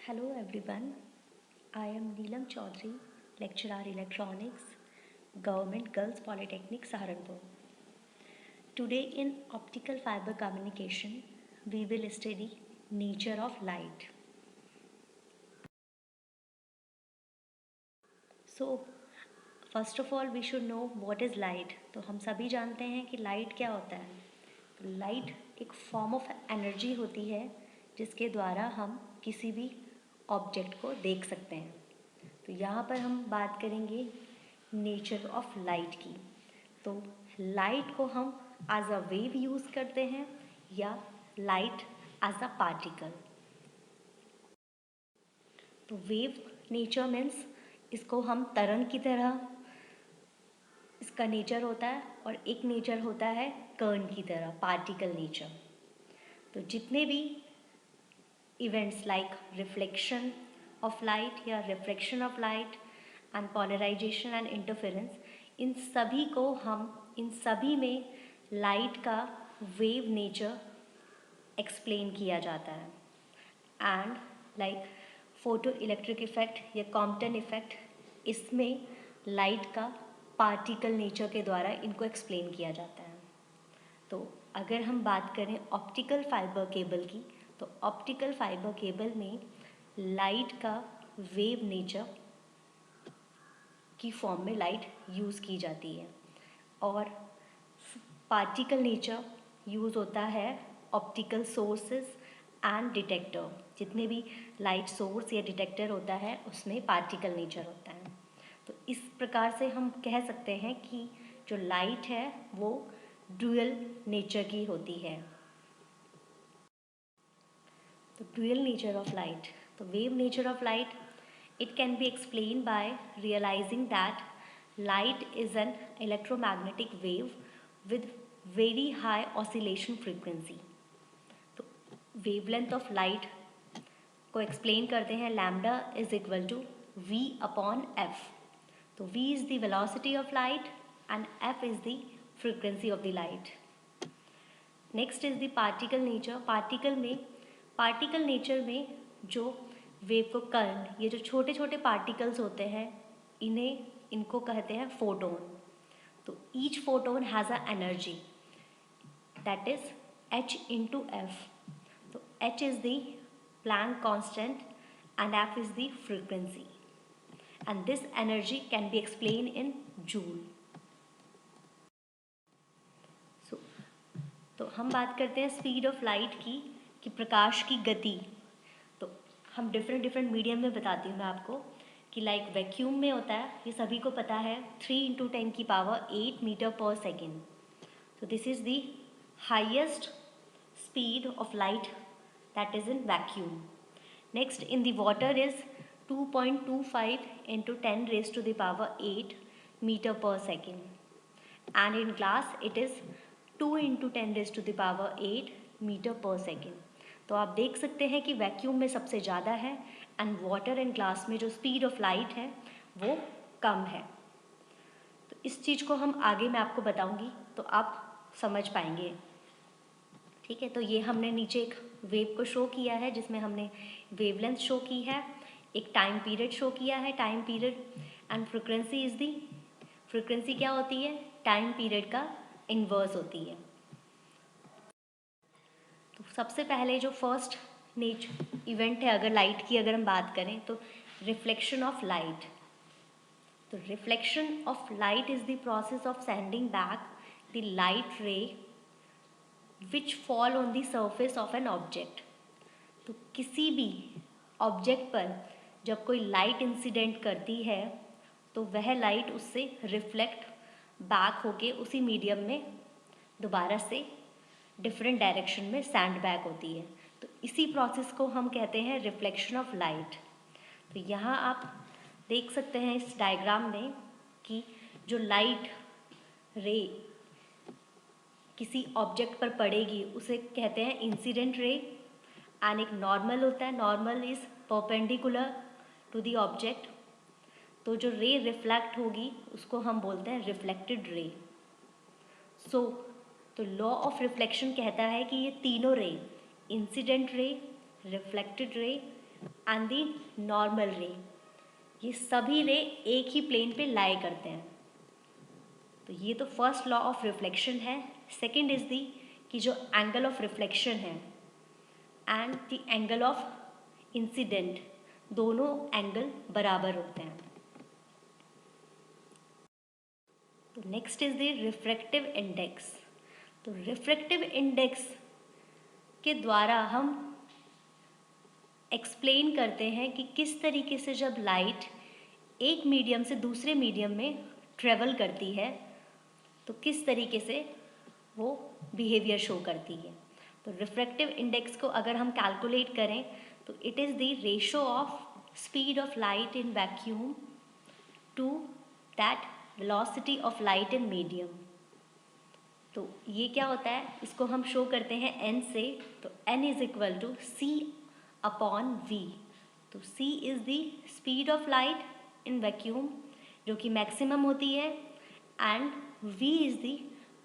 Hello everyone, I am Neelam Chaudhary, lecturer electronics, Government Girls Polytechnic Saharanpur. Today in optical fiber communication, we will study nature of light. So, first of all we should know what is light. तो हम सभी जानते हैं कि light क्या होता है. तो लाइट एक फॉर्म ऑफ एनर्जी होती है जिसके द्वारा हम किसी भी ऑब्जेक्ट को देख सकते हैं. तो यहाँ पर हम बात करेंगे नेचर ऑफ लाइट की. तो लाइट को हम एज अ वेव यूज़ करते हैं या लाइट एज अ पार्टिकल. तो वेव नेचर मीन्स इसको हम तरंग की तरह इसका नेचर होता है और एक नेचर होता है कण की तरह पार्टिकल नेचर. तो जितने भी events like reflection of light या refraction of light and polarisation and interference, इन सभी में लाइट का वेव नेचर एक्सप्लेन किया जाता है. And like photo electric effect या कॉम्पटन इफेक्ट, इसमें लाइट का पार्टिकल नेचर के द्वारा इनको एक्सप्लेन किया जाता है. तो अगर हम बात करें ऑप्टिकल फाइबर केबल की, तो ऑप्टिकल फाइबर केबल में लाइट का वेव नेचर की फॉर्म में लाइट यूज़ की जाती है और पार्टिकल नेचर यूज़ होता है ऑप्टिकल सोर्सेज एंड डिटेक्टर. जितने भी लाइट सोर्स या डिटेक्टर होता है उसमें पार्टिकल नेचर होता है. तो इस प्रकार से हम कह सकते हैं कि जो लाइट है वो ड्यूअल नेचर की होती है. तो ड्यूअल नेचर ऑफ लाइट, तो wave nature of light, it can be explained by realizing that light is an electromagnetic wave with very high oscillation frequency. तो वेवलेंथ ऑफ लाइट को explain करते हैं lambda is equal to v upon f. तो v is the velocity of light and f is the frequency of the light. Next is the particle nature. Particle nature में जो wave को कण, ये जो छोटे छोटे पार्टिकल्स होते हैं इनको कहते हैं फोटोन. तो each photon has a energy that is h into F. तो h is the plank constant and f is the frequency and this energy can be explain in joule. तो हम बात करते हैं स्पीड ऑफ लाइट की, कि प्रकाश की गति. तो हम डिफरेंट मीडियम में बताती हूँ मैं आपको कि लाइक वैक्यूम में होता है, ये सभी को पता है, 3 इंटू 10 की पावर 8 मीटर पर सेकेंड. तो this is the highest speed of light that is in vacuum. Next in the water is 2.25 into 10 raise to the power 8 metre per second and in glass it is 2 into 10 raise to the power 8 metre per second. तो आप देख सकते हैं कि vacuum में सबसे ज़्यादा है एंड वाटर एंड ग्लास में जो स्पीड ऑफ लाइट है वो कम है. तो इस चीज़ को हम आगे मैं आपको बताऊंगी तो आप समझ पाएंगे. ठीक है, तो ये हमने नीचे एक वेव को शो किया है जिसमें हमने वेवलेंथ शो की है, एक टाइम पीरियड शो किया है, time period and frequency is the, frequency क्या होती है, टाइम पीरियड का इन्वर्स होती है. तो सबसे पहले जो फर्स्ट इवेंट है अगर लाइट की अगर हम बात करें तो रिफ्लेक्शन ऑफ लाइट. तो reflection of light is the process of sending back the light रे विच fall on the surface of an object. तो किसी भी ऑब्जेक्ट पर जब कोई लाइट इंसिडेंट करती है तो वह लाइट उससे रिफ्लेक्ट बैक होके उसी मीडियम में दोबारा से डिफरेंट डायरेक्शन में सैंड बैक होती है. तो इसी प्रोसेस को हम कहते हैं रिफ्लेक्शन ऑफ लाइट. तो यहाँ आप देख सकते हैं इस डायग्राम में कि जो लाइट रे किसी ऑब्जेक्ट पर पड़ेगी उसे कहते हैं इंसिडेंट रे एंड एक नॉर्मल होता है, normal is perpendicular to the object. तो जो रे रिफ्लेक्ट होगी उसको हम बोलते हैं रिफ्लेक्टेड रे. तो लॉ ऑफ रिफ्लेक्शन कहता है कि ये तीनों रे, incident ray, reflected ray and the normal रे, ये सभी रे एक ही प्लेन पे लाई करते हैं। तो ये तो फर्स्ट लॉ ऑफ रिफ्लेक्शन है। सेकंड इज दी कि जो एंगल ऑफ रिफ्लेक्शन है and the angle of incident, दोनों एंगल बराबर होते हैं। तो next is the refractive index. तो रिफ्रैक्टिव इंडेक्स के द्वारा हम एक्सप्लेन करते हैं कि किस तरीके से जब लाइट एक मीडियम से दूसरे मीडियम में ट्रेवल करती है तो किस तरीके से वो बिहेवियर शो करती है। तो रिफ्रैक्टिव इंडेक्स को अगर हम कैलकुलेट करें तो it is the ratio of speed of light in vacuum to that velocity of light in medium. तो ये क्या होता है, इसको हम शो करते हैं n से। तो n is equal to c upon v। तो c is the speed of light in vacuum जो कि मैक्सिमम होती है, and v is the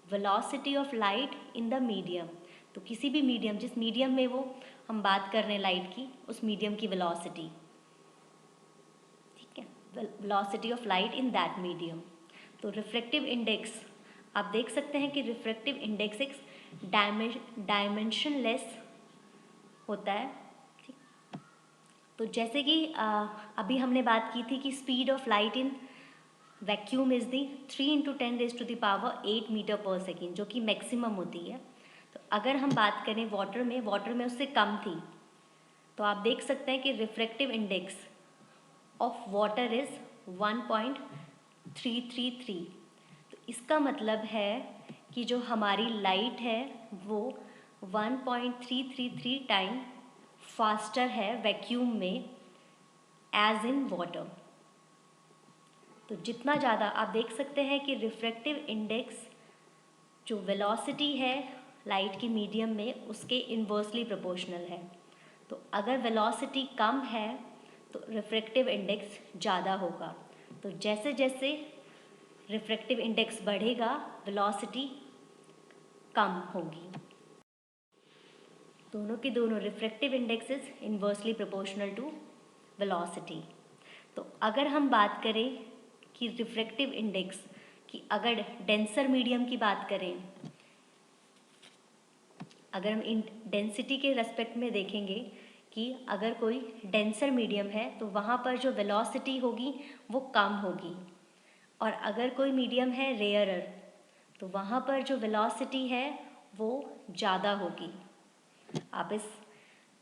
velocity of light in the medium. तो किसी भी मीडियम, जिस मीडियम में वो हम बात कर रहे हैं लाइट की, उस मीडियम की वेलोसिटी, ठीक है, velocity of light in that medium. तो रिफ्रैक्टिव इंडेक्स आप देख सकते हैं कि रिफ्रैक्टिव इंडेक्स एक डायमेंशनलेस होता है, ठीक। तो जैसे कि अभी हमने बात की थी कि speed of light in vacuum is the 3 × 10⁸ metre per second, जो कि मैक्सिमम होती है। तो अगर हम बात करें वाटर में उससे कम थी, तो आप देख सकते हैं कि refractive index of water is 1.333। तो इसका मतलब है कि जो हमारी लाइट है वो 1.333 टाइम फास्टर है वैक्यूम में एज इन वाटर। तो जितना ज़्यादा आप देख सकते हैं कि रिफ्रैक्टिव इंडेक्स जो वेलोसिटी है लाइट की मीडियम में उसके इन्वर्सली प्रोपोर्शनल है। तो अगर वेलोसिटी कम है तो रिफ्रैक्टिव इंडेक्स ज़्यादा होगा। तो जैसे जैसे रिफ्रैक्टिव इंडेक्स बढ़ेगा वेलोसिटी कम होगी। दोनों की दोनों refractive index is inversely proportional to velocity. तो अगर हम बात करें कि रिफ्रैक्टिव इंडेक्स की, अगर डेंसर मीडियम की बात करें, अगर हम इन डेंसिटी के रेस्पेक्ट में देखेंगे कि अगर कोई डेंसर मीडियम है तो वहाँ पर जो वेलोसिटी होगी वो कम होगी, और अगर कोई मीडियम है रेयरर तो वहाँ पर जो वेलोसिटी है वो ज़्यादा होगी। आप इस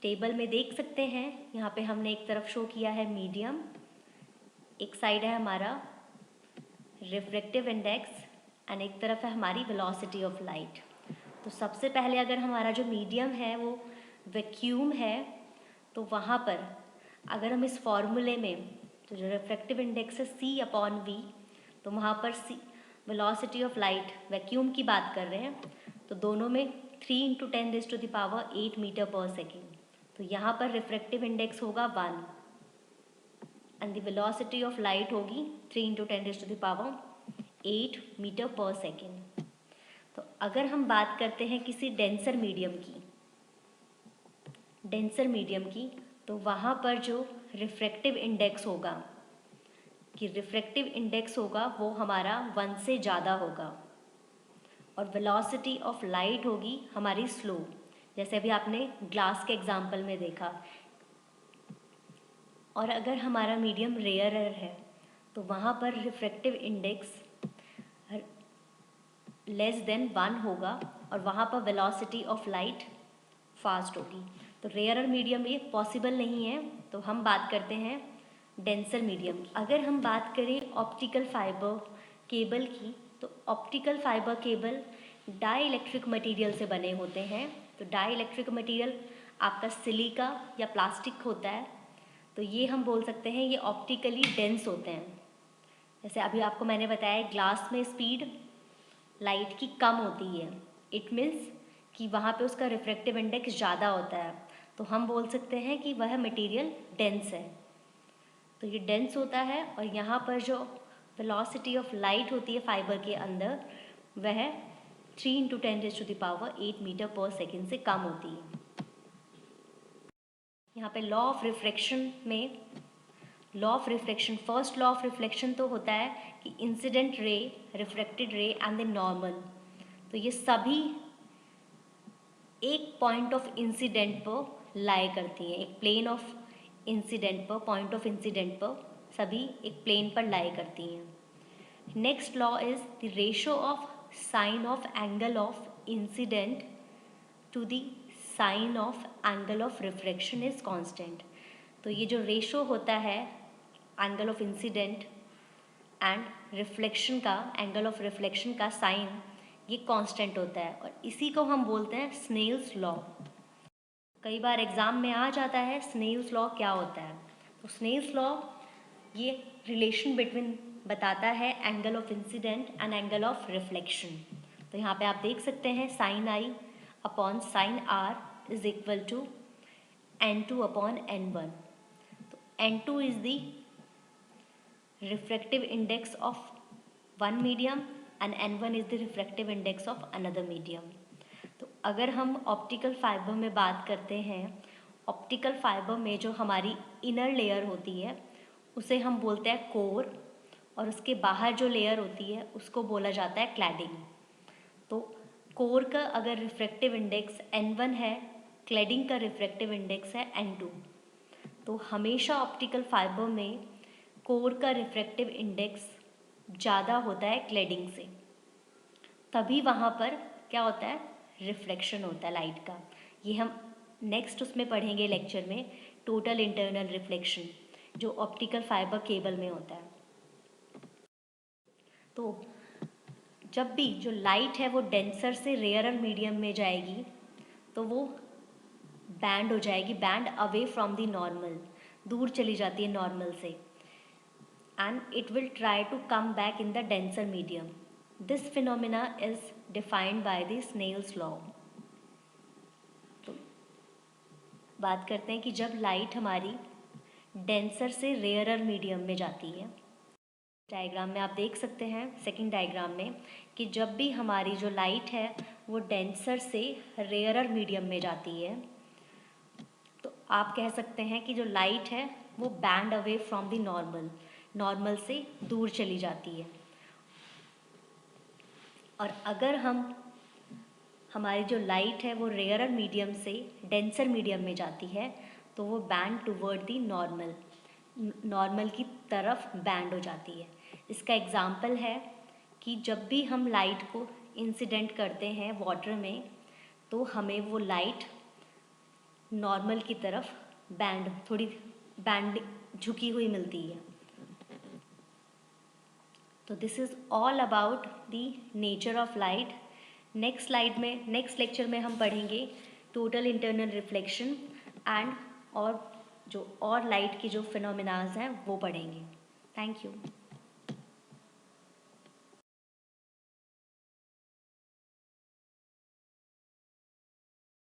टेबल में देख सकते हैं, यहाँ पे हमने एक तरफ शो किया है मीडियम, एक साइड है हमारा रिफ्रैक्टिव इंडेक्स एंड एक तरफ है हमारी वेलोसिटी ऑफ लाइट। तो सबसे पहले अगर हमारा जो मीडियम है वो वैक्यूम है, तो वहाँ पर अगर हम इस फॉर्मूले में, तो जो रिफ्रैक्टिव इंडेक्स है c अपॉन v, तो वहाँ पर c velocity of light vacuum की बात कर रहे हैं, तो दोनों में 3 × 10⁸ मीटर पर सेकेंड। तो यहाँ पर रिफ्रैक्टिव इंडेक्स होगा 1 and the velocity of light होगी 3 × 10⁸ मीटर पर सेकेंड। तो अगर हम बात करते हैं किसी डेंसर मीडियम की, तो वहाँ पर जो रिफ्रैक्टिव इंडेक्स होगा वो हमारा 1 से ज़्यादा होगा, और वेलोसिटी ऑफ लाइट होगी हमारी स्लो, जैसे अभी आपने ग्लास के एग्जाम्पल में देखा। और अगर हमारा मीडियम रेयरर है तो वहाँ पर रिफ्रैक्टिव इंडेक्स लेस देन 1 होगा, और वहाँ पर वेलोसिटी ऑफ लाइट फास्ट होगी। तो रेयरर मीडियम ये पॉसिबल नहीं है, तो हम बात करते हैं डेंसर मीडियम की। अगर हम बात करें ऑप्टिकल फाइबर केबल की, तो optical fibre cable dielectric material से बने होते हैं। तो डाई इलेक्ट्रिक मटीरियल आपका सिलिका या प्लास्टिक होता है, तो ये हम बोल सकते हैं ये ऑप्टिकली डेंस होते हैं। जैसे अभी आपको मैंने बताया ग्लास में स्पीड लाइट की कम होती है, इट मीन्स कि वहाँ पे उसका रिफ्रैक्टिव इंडेक्स ज़्यादा होता है, तो हम बोल सकते हैं कि वह मटेरियल डेंस है। तो ये डेंस होता है, और यहाँ पर जो वेलोसिटी ऑफ लाइट होती है फाइबर के अंदर वह 3 × 10⁸ मीटर पर सेकेंड से कम होती है। यहाँ पे लॉ ऑफ रिफ्लेक्शन में, law of reflection, first law of reflection तो होता है कि incident ray, reflected ray and the normal, तो ये सभी एक पॉइंट ऑफ इंसिडेंट पर लाई करती हैं, एक प्लेन ऑफ इंसिडेंट पर, पॉइंट ऑफ इंसिडेंट पर सभी एक प्लेन पर लाई करती हैं। Next law is the ratio of sine of angle of incident to the sine of angle of reflection is constant. तो ये जो रेशो होता है angle of incident and reflection का, एंगल ऑफ रिफ्लेक्शन का साइन, ये कांस्टेंट होता है और इसी को हम बोलते हैं स्नेल्स लॉ। कई बार एग्जाम में आ जाता है स्नेल्स लॉ क्या होता है। तो स्नेल्स लॉ ये रिलेशन बिटवीन बताता है angle of incident and angle of reflection. तो यहाँ पे आप देख सकते हैं sine I upon sine R is equal to N2 upon N1। तो N2 is the refractive index of one medium and N1 is the refractive index of another medium. तो अगर हम ऑप्टिकल फाइबर में बात करते हैं, ऑप्टिकल फाइबर में जो हमारी इनर लेयर होती है उसे हम बोलते हैं कोर, और उसके बाहर जो लेयर होती है उसको बोला जाता है क्लैडिंग। तो कोर का अगर रिफ्रैक्टिव इंडेक्स N1 है, क्लैडिंग का रिफ्रैक्टिव इंडेक्स है N2। तो हमेशा ऑप्टिकल फाइबर में कोर का रिफ्रैक्टिव इंडेक्स ज़्यादा होता है क्लैडिंग से, तभी वहाँ पर क्या होता है, रिफ्लेक्शन होता है लाइट का। ये हम नेक्स्ट उसमें पढ़ेंगे लेक्चर में, टोटल इंटरनल रिफ्लेक्शन जो ऑप्टिकल फाइबर केबल में होता है। तो जब भी जो लाइट है वो डेंसर से रेयरर मीडियम में जाएगी तो वो बैंड हो जाएगी, bend away from the normal, दूर चली जाती है नॉर्मल से, and it will try to come back in the denser medium. This phenomena is defined by the Snell's law. तो बात करते हैं कि जब लाइट हमारी डेंसर से रेयरर मीडियम में जाती है, डायग्राम में आप देख सकते हैं सेकंड डायग्राम में कि जब भी हमारी जो लाइट है वो डेंसर से रेयरर मीडियम में जाती है तो आप कह सकते हैं कि जो लाइट है वो band away from the normal, normal से दूर चली जाती है। और अगर हमारी जो लाइट है वो रेयरर मीडियम से डेंसर मीडियम में जाती है तो वो band toward the normal, normal की तरफ बैंड हो जाती है। इसका एग्जाम्पल है कि जब भी हम लाइट को इंसिडेंट करते हैं वाटर में तो हमें वो लाइट नॉर्मल की तरफ बैंड, थोड़ी बैंड झुकी हुई मिलती है। तो this is all about the nature of light. Next slide में, नेक्स्ट लेक्चर में हम पढ़ेंगे टोटल इंटरनल रिफ्लेक्शन एंड और जो और लाइट की जो फिनोमिनाज हैं वो पढ़ेंगे। Thank you.